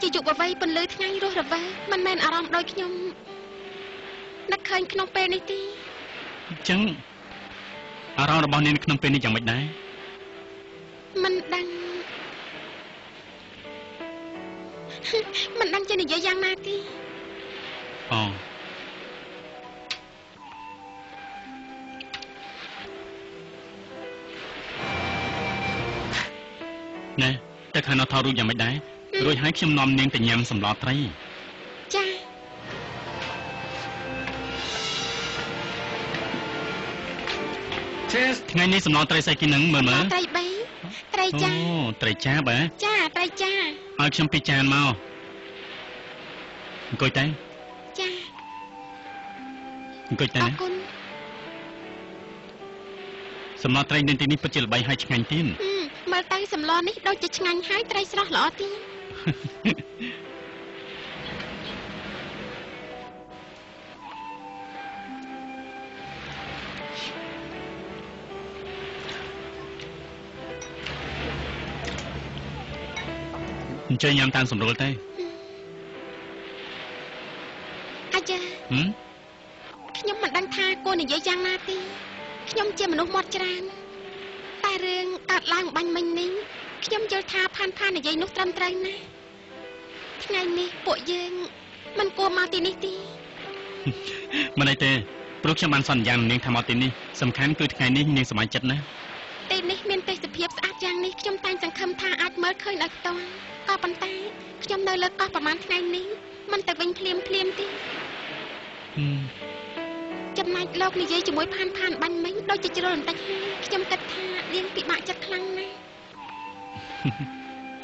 ជាយុវវ័យពន្លឺថ្ងៃរស់រវើកមិនមែនអារម្មណ៍ដោយខ្ញុំនឹកឃើញក្នុងពេលនេះទេអញ្ចឹងអារម្មណ៍របស់នាងក្នុងពេលនេះយ៉ាងម៉េចដែរមិនដឹងជានិយាយយ៉ាងណាទេអូណែតែខាងនោះថតរូបយ៉ាងម៉េចដែររួចហើយខ្ញុំនាំនាងទៅញ៉ាំសម្លត្រីចាថ្ងៃនេះសម្លត្រីស្អីគេនឹងមើលត្រី3ត្រីចាអូត្រីចាបើចាត្រីចាឲ្យខ្ញុំ2ចានមកអង្គុយតែចាអង្គុយតែអរគុណសម្លត្រីនៅទីនេះពិតជាល្បីហើយឆ្ងាញ់ទៀតមើលទៅសម្លនេះដូចជាឆ្ងាញ់ហើយត្រីស្រស់ល្អទៀតអញ្ជើញញ៉ាំតាមសម្រួលទេអាចារ្យខ្ញុំមិនដឹងថាគួរនិយាយយ៉ាងណាទេខ្ញុំជាមនុស្សមាត់ច្រើនតែរឿងកើតឡើងបាញ់មិញនេះខ្ញុំយល់ថាផាននិយាយនោះត្រឹមត្រូវណាស់ថ្ងៃនេះពួកយើងមិនគួរមកទីនេះទេមិនអីទេព្រោះខ្ញុំបានសន្យានឹងនាងថាមកទីនេះសំខាន់គឺថ្ងៃនេះនាងសប្បាយចិត្តណាទីនេះមានទេសភាពស្អាតយ៉ាងនេះខ្ញុំតែងសង្ឃឹមថាអាចមើលឃើញដោយផ្ទាល់ក៏ប៉ុន្តែខ្ញុំនៅលើកោះប្រហែលថ្ងៃនេះមិនទៅវិញភ្លាមទេចំណែកលោកនិយាយជាមួយផានបាញ់មិញដូចជាជ្រុលបន្តិចហើយខ្ញុំគិតថានាងពិបាកចិត្តខ្លាំងណាស់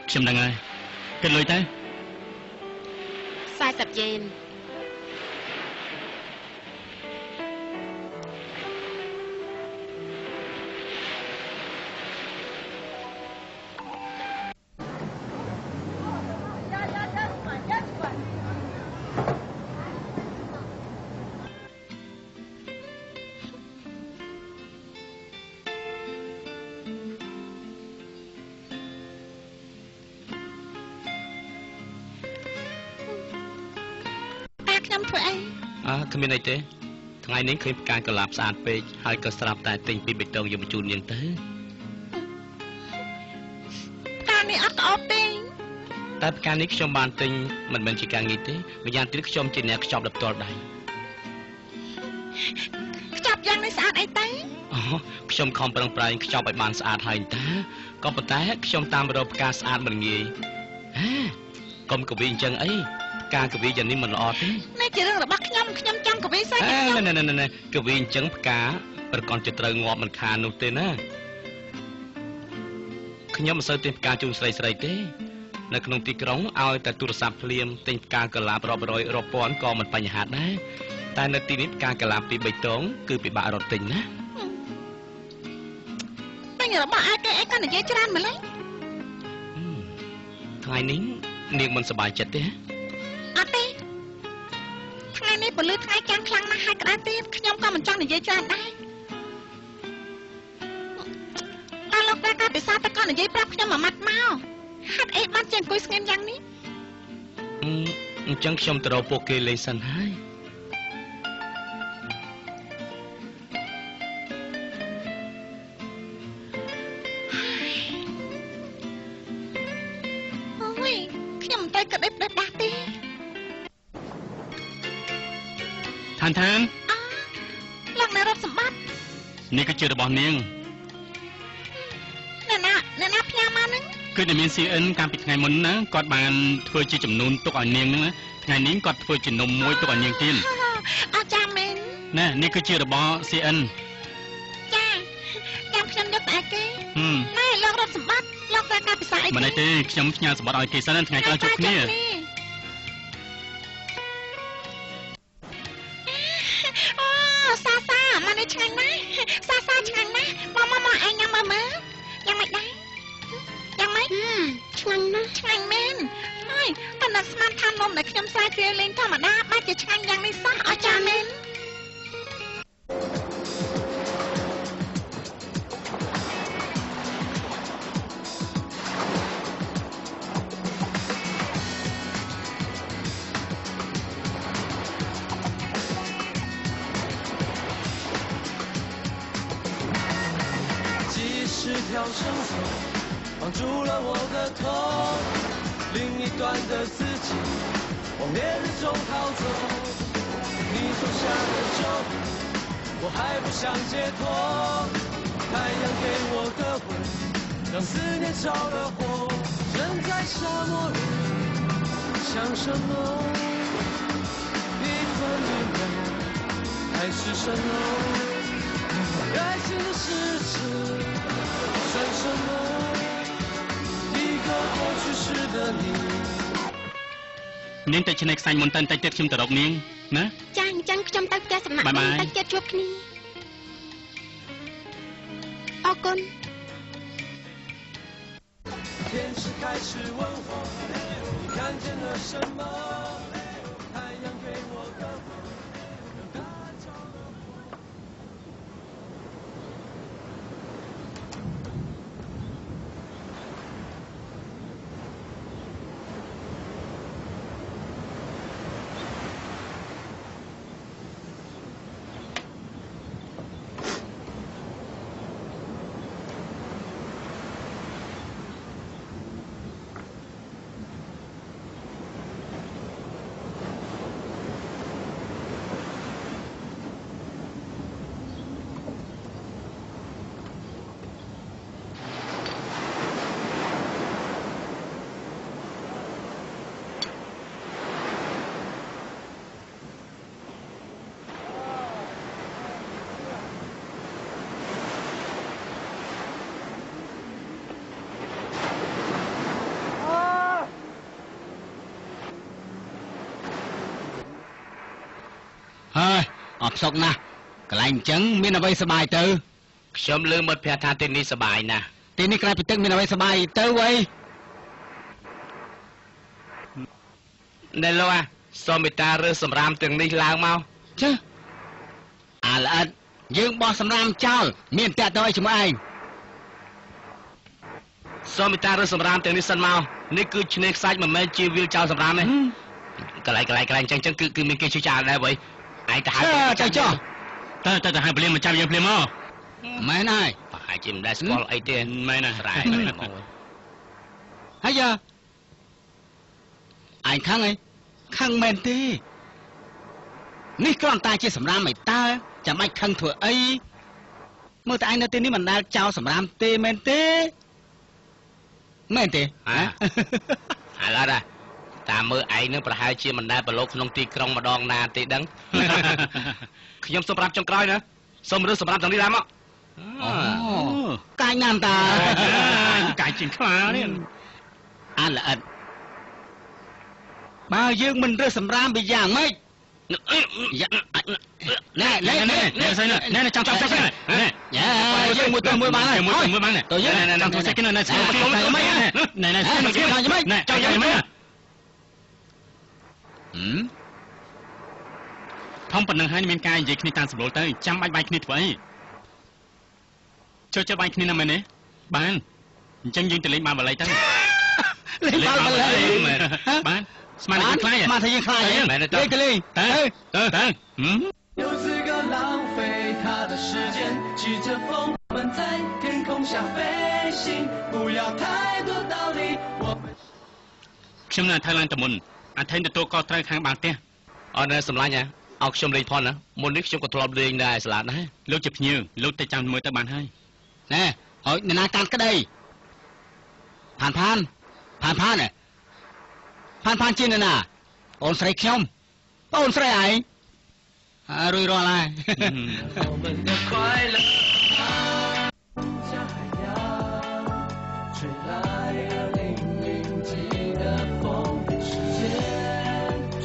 ខ្ញុំដឹងហើយគិតលុយទៅ40 យេនគ្មានអីទេថ្ងៃនេះឃើញផ្កាកុលាបស្អាតពេកហើយក៏ស្រាប់តែទិញពីបេតុងយកមកជូននាងទៅផ្កានេះអត់ល្អទេតែផ្កានេះខ្ញុំបានទិញមិនមែនជាការងារទេម្យ៉ាងទៀតខ្ញុំជាអ្នកខ្ចប់ដល់ផ្ទាល់ដៃខ្ចប់យ៉ាងនេះស្អាតអីទៅអូខ្ញុំខំប្រឹងប្រែងខ្ចប់ឲ្យបានស្អាតហើយតាក៏ប៉ុន្តែខ្ញុំតាមរកផ្កាស្អាតមិនងាយកុំកវីអញ្ចឹងអីការកវីយ៉ាងនេះមិនល្អទេនេះជារឿងរបស់ខ្ញុំចង់កវីស្អីណែកវីអញ្ចឹងផ្កាប្រកបជាត្រូវងាប់មិនខាននោះទេណាខ្ញុំមិនសូវទិញផ្កាជូនស្រីទេនៅក្នុងទីក្រុងឲ្យតែទូរស័ព្ទភ្លាមទិញផ្កាកុលាបរាប់រយរាប់ពាន់ក៏មិនបញ្ហាដែរតែនៅទីនេះផ្កាកុលាបពីបេតុងគឺពិបាករកទិញណាតែរបស់ឯងគេក៏និយាយច្រើនម្ល៉េះថ្ងៃនេះនាងមិនសប្បាយចិត្តទេអត់ទេថ្ងៃនេះពលឺថ្ងៃចាំងខ្លាំងណាស់ហើយក្តៅទៀតខ្ញុំក៏មិនចង់និយាយច្រើនដែរតែលោកតែកាពិសាតែក៏និយាយប្រាប់ខ្ញុំមួយម៉ាត់មកហាត់អីបានជាអង្គុយស្ងៀមយ៉ាងនេះអញ្ចឹងខ្ញុំទៅរកពួកគេលេងសិនហើយអូយខ្ញុំមិនទៅក្តឹបដាស់ទេឋានលោកនៅរត់សម្បត្តិនេះគឺជារបស់នាងអ្នកណាផ្ញើមកហ្នឹងគឺតែមាន CN កាលពីថ្ងៃមុនណាគាត់បានធ្វើជាចំនួនទុកឲ្យនាងហ្នឹងណាថ្ងៃនេះគាត់ធ្វើជានំមួយទុកឲ្យនាងទៀតអចាមែនណានេះគឺជារបស់ CN ចាចាំខ្ញុំយកតែគេណែលោករត់សម្បត្តិលោកតែការពិសាអីមិនអីទេខ្ញុំផ្ញើសម្បត្តិឲ្យគេសិនថ្ងៃក្រោយជួបគ្នាឆ្ងាញ់ណាស់សាឆ្ងាញ់ណាស់មកឯងញ៉ាំមើលយ៉ាងម៉េចដែរយ៉ាងម៉េចឆ្ងាញ់ណាស់ឆ្ងាញ់មែនហើយប៉ុន្តែស្មានថានំដែលខ្ញុំស្រាយគ្រាលេងធម្មតាបែបជាឆ្ងាញ់យ៉ាងនេះសោះអស្ចារ្យមែន生活，绑住了我的头。另一端的自己，往烈日中逃走。你走下的酒，我还不想解脱。太阳给我的吻，让思念着了火。人在沙漠里，想什么？一分一秒，还是蜃楼？爱情的事实算什么？一个过去式的你。នាងទៅឆ្នៃខ្សាញ់មុនតិនតិចទៀតខ្ញុំទៅរកនាងណា ចាអញ្ចឹងខ្ញុំទៅផ្ទះសំណាក់នាងតិចទៀតជួបគ្នាអរគុណ 天使开始问我，你看见了什么？太阳给我的吻，让答案着了火。ហើយអត់សុកណាស់កន្លែងអញ្ចឹងមានអ្វីសប្បាយទៅ ខ្ញុំលើមិត្តភ័ក្តិថាទីនេះសប្បាយណាស់ ទីនេះក្រៅពីទឹកមានអ្វីសប្បាយទៅអី ណែលោកសូមមេត្តារើសសម្រាមទាំងនេះឡើងមក ចាអាល្អិតយើងបោះសម្រាមចោលមានតែទៅឲ្យជាមួយឯង សូមមេត្តារើសសម្រាមទាំងនេះសិនមកនេះគឺឆ្នេរខ្សាច់មិនមែនជាវាលចោលសម្រាមទេកន្លែងអញ្ចឹងគឺមានគេជួយចោលដែរបើឯងទៅហៅទៅចុះ ទៅហៅព្រាមមកចាប់យើងព្រាមមក មែនហើយ ប្រហែលជាមិនដែលស្គាល់អីទេ មែនណា ស្រែមក ហើយយ៉ាឯងខឹងអីខឹងមែនទេនេះគ្រាន់តែជាសម្រាមឯតើចាំបាច់ខឹងធ្វើអីមើលតែឯងនៅទីនេះមិនដែលចោលសម្រាមទេមែនទេមែនទេ ឥឡូវណាតាមមើលឯងនឹងប្រហែលជាមិនដែលប្រឡូកក្នុងទីក្រុងម្ដងណាទេដឹង ខ្ញុំសូមប្រាប់ចុងក្រោយណាសូមរើសសម្រាប់ទាំងនេះឡើងមក អូកាយណាស់តា កាយជាងខ្លានេះ អាល្អិតបើយើងមិនរើសសម្រាមពីយ៉ាងម៉េចណែចាំចាំណែយើងមួយទៅមួយបានហើយមួយបានទៅយើងចាំទៅសេកណែណែចាំយ៉ាងម៉េចណែចាំយ៉ាងម៉េចចាំយ៉ាងម៉េចធំប៉ុណ្ណឹងហើយមានការនិយាយគ្នាតាមសម្រួលទៅចាំបាច់បាយគ្នាធ្វើអីចូលបាយគ្នាណាមែនទេបានអញ្ចឹងយើងទៅលេងបានបល័យទៅ លេងបានបល័យ បានស្មានតែយើងខ្លាច ស្មានតែយើងខ្លាចមែនទេទៅលេងទៅ有资格浪费他的时间，骑着风我们在天空下飞行，不要太多道理。我们 ខ្ញុំនៅថៃឡើងទៅមុនអាថៃទទួលកត្រូវខាងបានផ្ទះ អរណែសម្លាញ់ណាឲ្យខ្ញុំលេងផងណាមុននេះខ្ញុំក៏ធ្លាប់លេងដែរស្លាតដែរ លោកជាភ្ញៀវលោកទៅចាំមើលទៅបានហើយ ណែហើយអ្នកណាកាន់ក្តីផានជាអ្នកណាអូនស្រីខ្ញុំអូនស្រីឯងរួចរាល់ហើយ 我们的快乐像海洋，吹来了淋漓尽的风。时间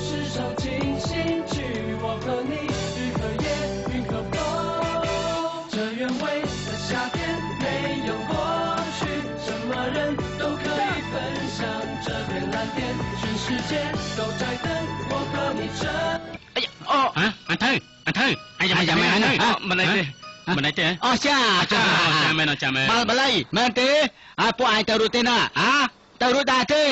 是首进行曲，我和你，雨和夜，云和风。这原味的夏天没有过去，什么人都可以分享这片蓝天，全世界都在等我和你这。អញទៅអាយ៉ាមែនទេមិនទេអូចាមែនចាំមែន បាល់បល័យមែនទេពួកឯងទៅរួចទេណាទៅរួចដែរទេ